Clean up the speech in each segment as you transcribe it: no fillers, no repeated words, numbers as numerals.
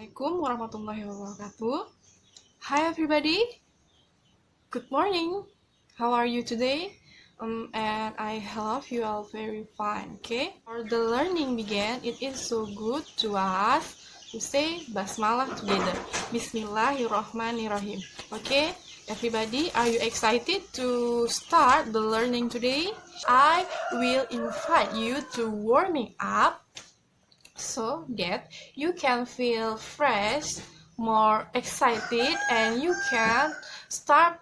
Assalamualaikum warahmatullahi wabarakatuh. Hi everybody, good morning. How are you today? And I hope you are very fine, okay? For the learning begin, it is so good to us to say basmalah together. Bismillahirrahmanirrahim. Okay, everybody, are you excited to start the learning today? I will invite you to warming up so that you can feel fresh, more excited, and you can start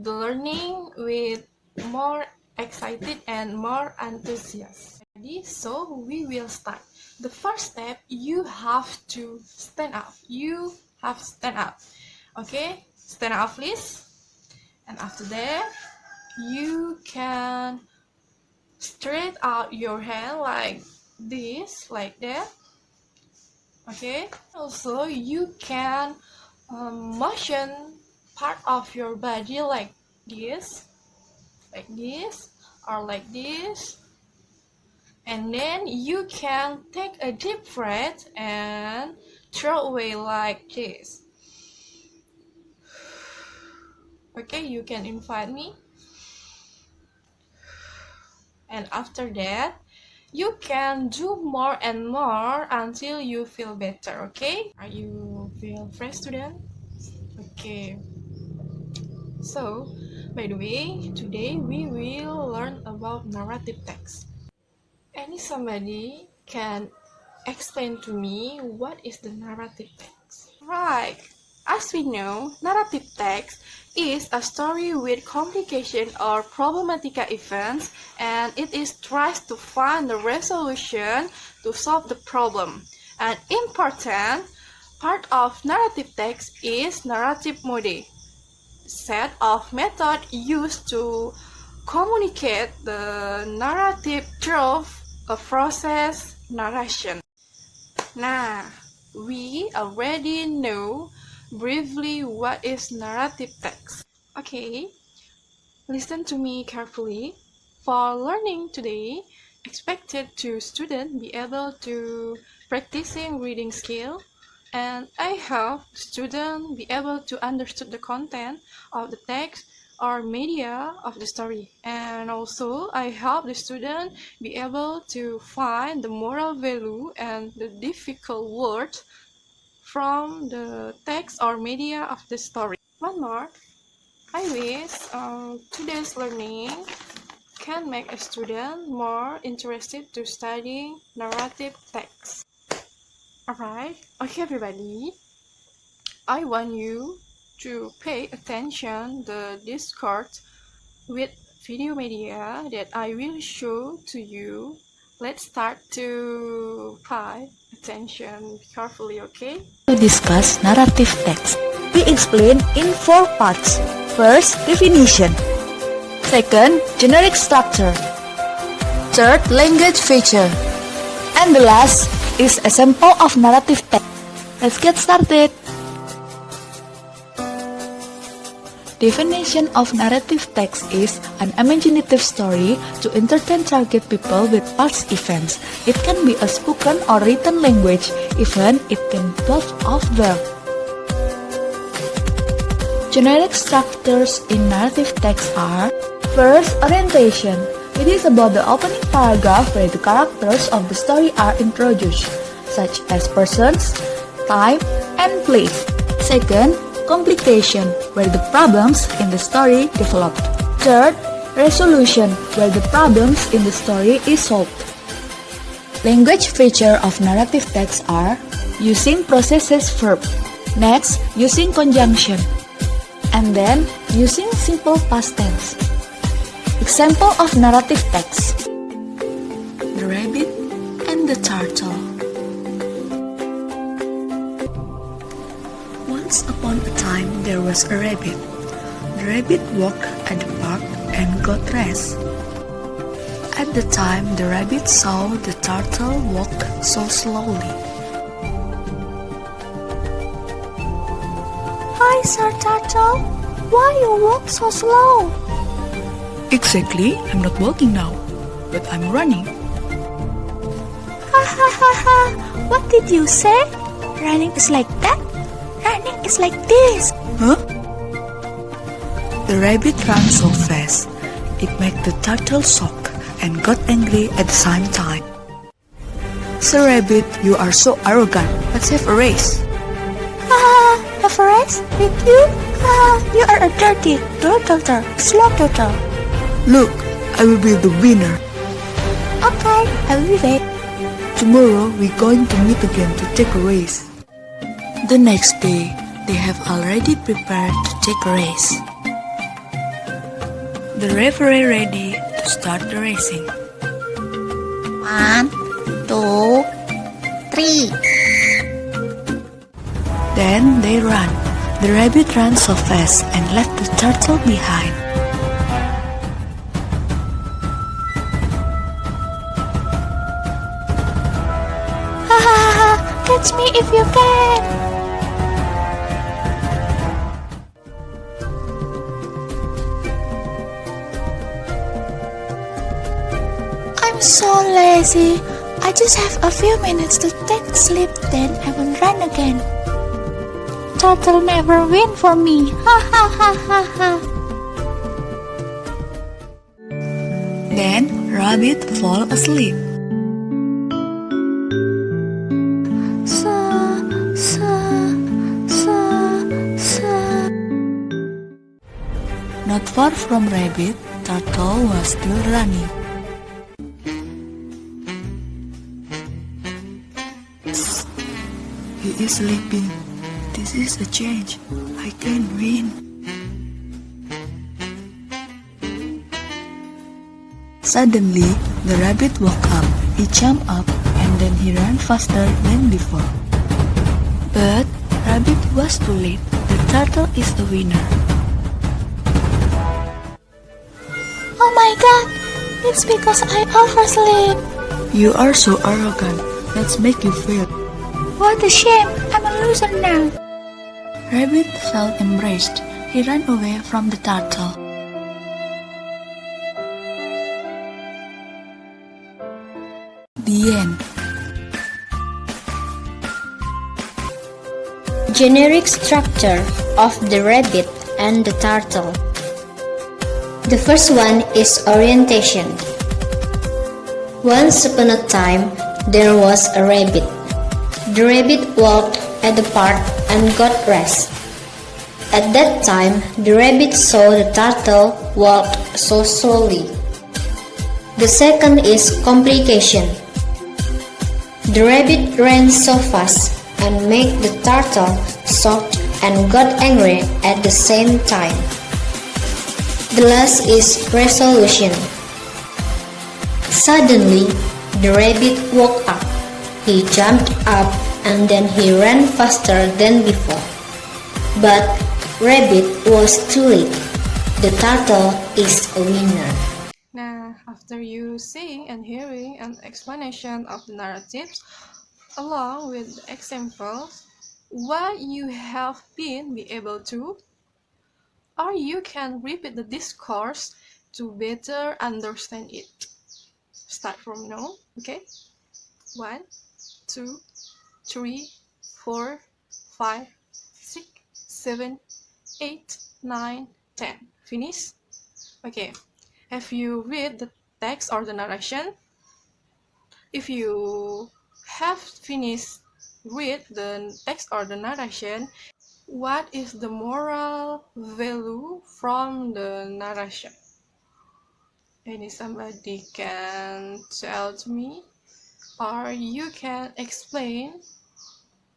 the learning with more excited and more enthusiastic. So we will start. The first step, you have to stand up. You have to stand up. Okay, stand up please. And after that, you can straight out your hand like this, like that. Okay, also you can motion part of your body like this, or like this, and then you can take a deep breath and throw away like this. Okay, you can invite me. And after that, you can do more and more until you feel better, okay? Are you feel fresh, student? Okay. So, by the way, today we will learn about narrative text. Somebody can explain to me what is the narrative text? Right. As we know, narrative text is a story with complication or problematic events, and it is tries to find the resolution to solve the problem. An important part of narrative text is narrative mode, set of methods used to communicate the narrative through a process narration. Nah, we already know briefly what is narrative text. Okay, listen to me carefully. For learning today, expected to student be able to practicing reading skill, and I hope student be able to understand the content of the text or media of the story. And also, I hope the student be able to find the moral value and the difficult words from the text or media of the story. One more, I wish today's learning can make a student more interested to studying narrative text. Alright, okay everybody, I want you to pay attention the Discord with video media that I will show to you. Let's start to pay attention carefully, okay? To discuss narrative text, we explain in 4 parts. First, definition. Second, generic structure. Third, language feature. And the last is a sample of narrative text. Let's get started. Definition of narrative text is an imaginative story to entertain target people with past events. It can be a spoken or written language, even it can be both of them. Generic structures in narrative text are: first, orientation. It is about the opening paragraph where the characters of the story are introduced, such as persons, time, and place. Second, complication, where the problems in the story developed. Third, resolution, where the problems in the story is solved. Language feature of narrative text are: using possessive verb, next using conjunction, and then using simple past tense. Example of narrative text: the rabbit and the turtle. Once upon a time, there was a rabbit. The rabbit walked at the park and got rest. At the time, the rabbit saw the turtle walk so slowly. "Hi, Sir Turtle. Why you walk so slow?" "Exactly, I'm not walking now, but I'm running." "Ha ha ha ha, what did you say? running is like that. Running is like this. Huh? The rabbit ran so fast, it made the turtle shock and got angry at the same time. Sir Rabbit, you are so arrogant. Let's have a race. Have a race with you? You are a dirty turtle, slow turtle. Look, I will be the winner. Okay, I will wait. Tomorrow we're going to meet again to take a race. The next day, they have already prepared to take a race. The referee ready to start the racing. 1, 2, 3. Then they run. The rabbit ran so fast and left the turtle behind. Catch me if you can. I'm so lazy. I just have a few minutes to take a sleep, then I will run again. Turtle never win for me. Ha ha ha ha ha. Then rabbit fall asleep. Not far from rabbit, turtle was still running. Psst. He is sleeping. This is a change. I can win. Suddenly, the rabbit woke up. He jumped up and then he ran faster than before. But rabbit was too late. The turtle is the winner. Oh my god, it's because I oversleep. You are so arrogant. Let's make you fail. What a shame, I'm a loser now. Rabbit felt embraced. He ran away from the turtle. The end. Generic structure of the rabbit and the turtle. The first one is orientation. Once upon a time, there was a rabbit. The rabbit walked at the park and got rest. At that time, the rabbit saw the turtle walked so slowly. The second is complication. The rabbit ran so fast and made the turtle shocked and got angry at the same time. The last is resolution. Suddenly, the rabbit woke up. He jumped up and then he ran faster than before. But rabbit was too late. The turtle is a winner. Now, after you seeing and hearing an explanation of the narratives along with the examples, what you have been be able to, or you can repeat the discourse to better understand it. Start from now, okay? 1, 2, 3, 4, 5, 6, 7, 8, 9, 10. Finish? Okay. Have you read the text or the narration? If you have finished read the text or the narration, what is the moral value from the narration? Any somebody can tell to me, or you can explain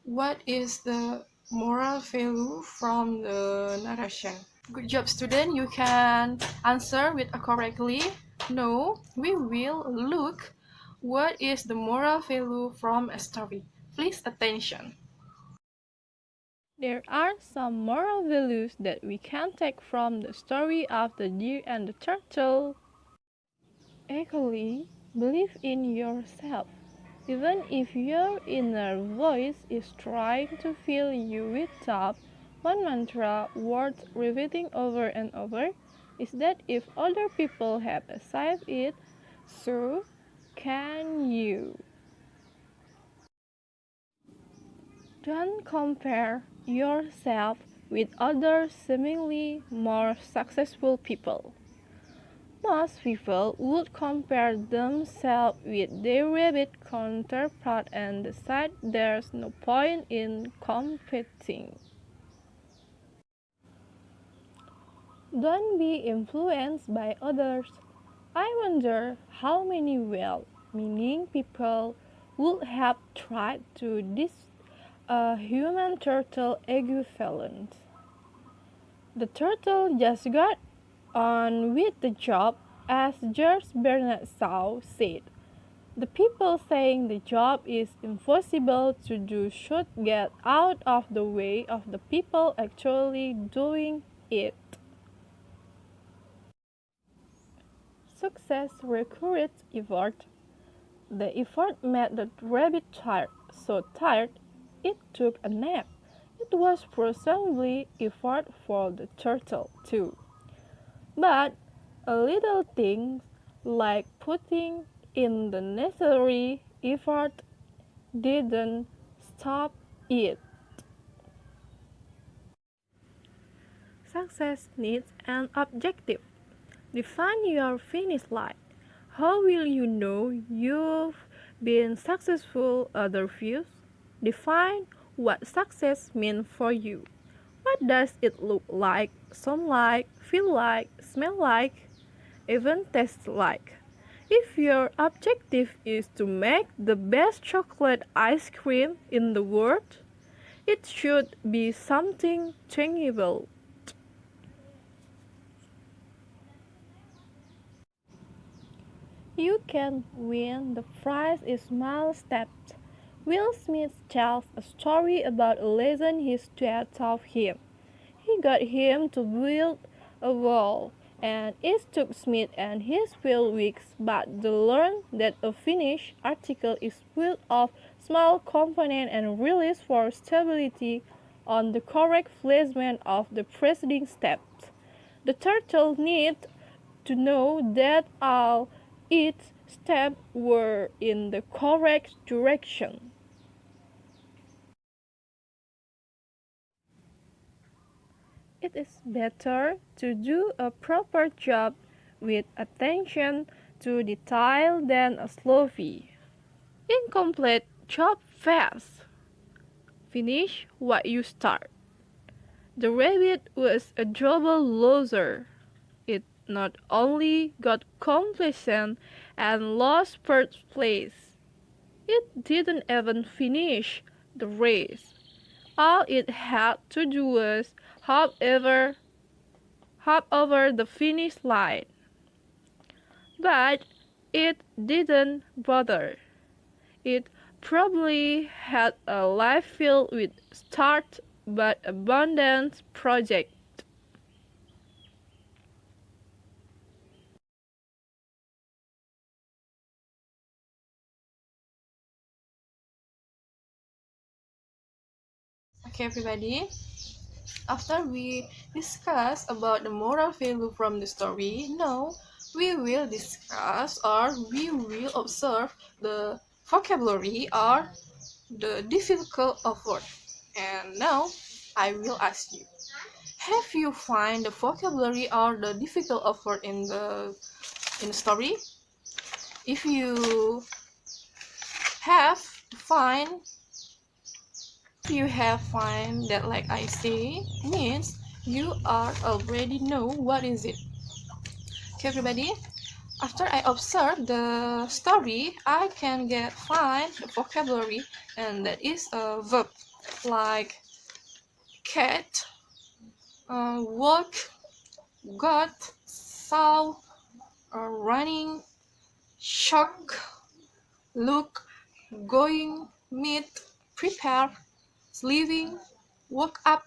what is the moral value from the narration. Good job, student. You can answer with a correctly. No, we will look what is the moral value from a story. Please attention. There are some moral values that we can take from the story of the deer and the turtle. Equally, believe in yourself. Even if your inner voice is trying to fill you with doubt, one mantra worth repeating over and over is that if other people have achieved it, so can you. Don't compare yourself with other seemingly more successful people. Most people would compare themselves with their rabbit counterpart and decide there's no point in competing. Don't be influenced by others. I wonder how many well-meaning people would have tried to diss a human turtle equivalent. The turtle just got on with the job, as George Bernard Shaw said. The people saying the job is impossible to do should get out of the way of the people actually doing it. Success required effort. The effort made the rabbit tired, so tired it took a nap. It was presumably effort for the turtle too. But a little thing like putting in the necessary effort didn't stop it. Success needs an objective. Define your finish line. How will you know you've been successful other views? Define what success means for you. What does it look like, sound like, feel like, smell like, even taste like? If your objective is to make the best chocolate ice cream in the world, it should be something tangible. You can win the prize in small steps. Will Smith tells a story about a lesson his dad taught him. He got him to build a wall, and it took Smith and his field weeks, but they learned that a finished article is built of small components and released for stability on the correct placement of the preceding steps. The turtle needed to know that all its steps were in the correct direction. It is better to do a proper job with attention to detail than a sloppy, incomplete job fast. Finish what you start. The rabbit was a double loser. It not only got complacent and lost first place, it didn't even finish the race. All it had to do was hop over the finish line. But it didn't bother. It probably had a life filled with start but abandoned projects. Okay, everybody. After we discuss about the moral value from the story, now we will discuss or we will observe the vocabulary or the difficult of word. And now I will ask you, have you find the vocabulary or the difficult of word in the story? If you have find that, like I say, means you are already know what is it. Okay, everybody. After I observe the story, I can find the vocabulary, and that is a verb like cat, walk, got, saw, running, shock, look, going, meet, prepare, sleeping, woke up,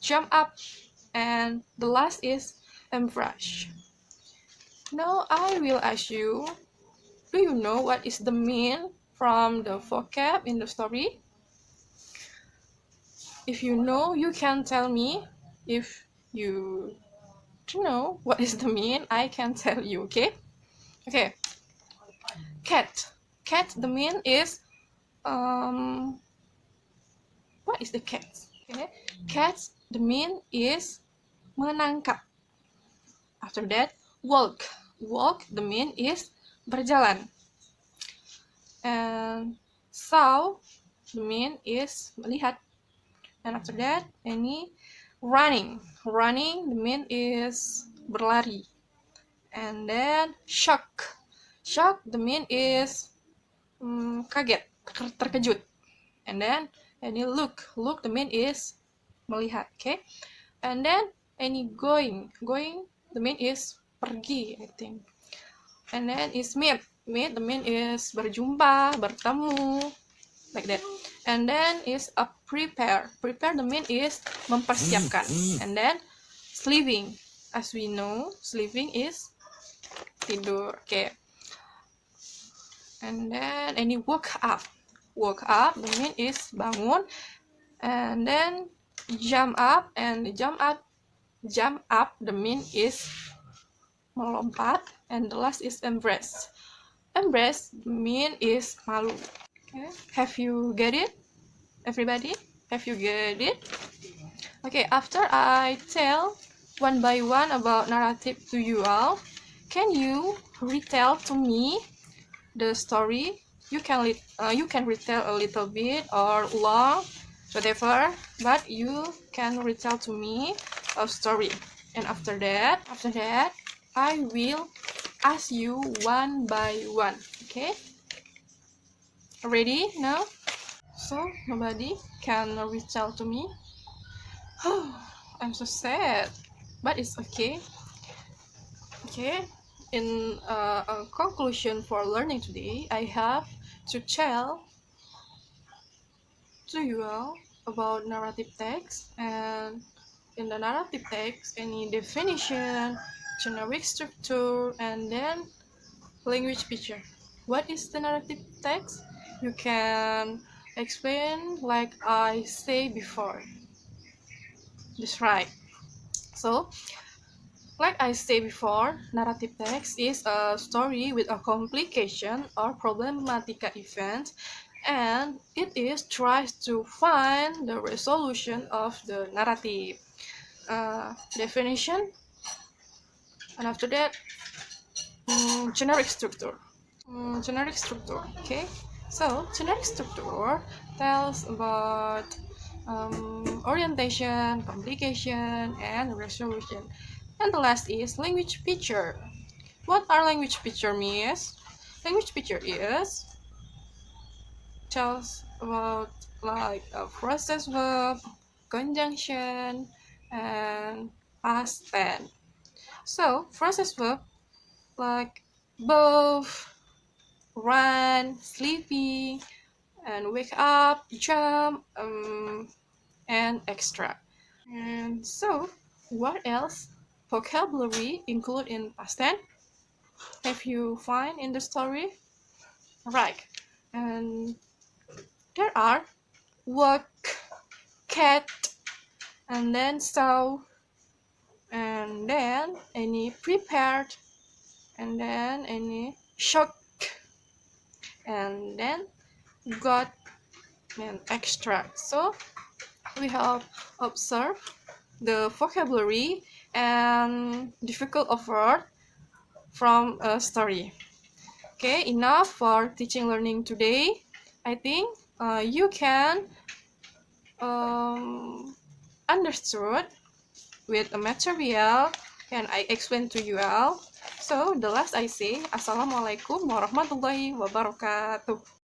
jump up, and the last is embrace. Now I will ask you, do you know what is the mean from the vocab in the story? If you know, you can tell me. If you don't know what is the mean, I can tell you, okay? Okay. Cat. Cat, the mean is What is the catch? Okay, catch, the mean is menangkap. After that, walk. Walk, the mean is berjalan. And saw, the mean is melihat. And after that, any running. Running, the mean is berlari. And then shock. Shock, the mean is kaget, terkejut. And then any look. Look, the mean is melihat. Okay. And then any going. Going, the mean is pergi, I think. And then is meet. Meet, the mean is berjumpa, bertemu, like that. And then is a prepare. Prepare, the mean is mempersiapkan. And then sleeping. As we know, sleeping is tidur. Okay. And then any woke up. Woke up, the mean is bangun. And then jump up. And jump up, the mean is melompat. And the last is embrace. Embrace, the mean is malu. Okay. Have you get it, everybody? Have you get it? Okay, after I tell one by one about narrative to you all, can you retell to me the story? You can retell a little bit or long, whatever, but you can retell to me a story. And after that, I will ask you one by one. Okay? Ready now? So nobody can retell to me. I'm so sad, but it's okay. Okay. In a conclusion for learning today, I have to tell to you all about narrative text. And in the narrative text, any definition, generic structure, and then language picture. What is the narrative text? You can explain like I say before. That's right. So, like I say before, narrative text is a story with a complication or problematic event, and it is tries to find the resolution of the narrative. Definition, and after that, generic structure. Generic structure. Okay. So generic structure tells about orientation, complication, and resolution. And the last is language picture. What are language picture means? Language picture is tells about like a process verb, conjunction, and past tense. So process verb like both, run, sleepy, and wake up, jump, and extra. And so, what else vocabulary include in past tense? Have you find in the story? Right. And there are work, cat, and then saw, and then any prepared, and then any shock, and then got and extract. So we have observed the vocabulary and difficult of word from a story. Okay, enough for teaching learning today. I think you can understood with the material and I explain to you all. So the last I say, Assalamualaikum warahmatullahi wabarakatuh.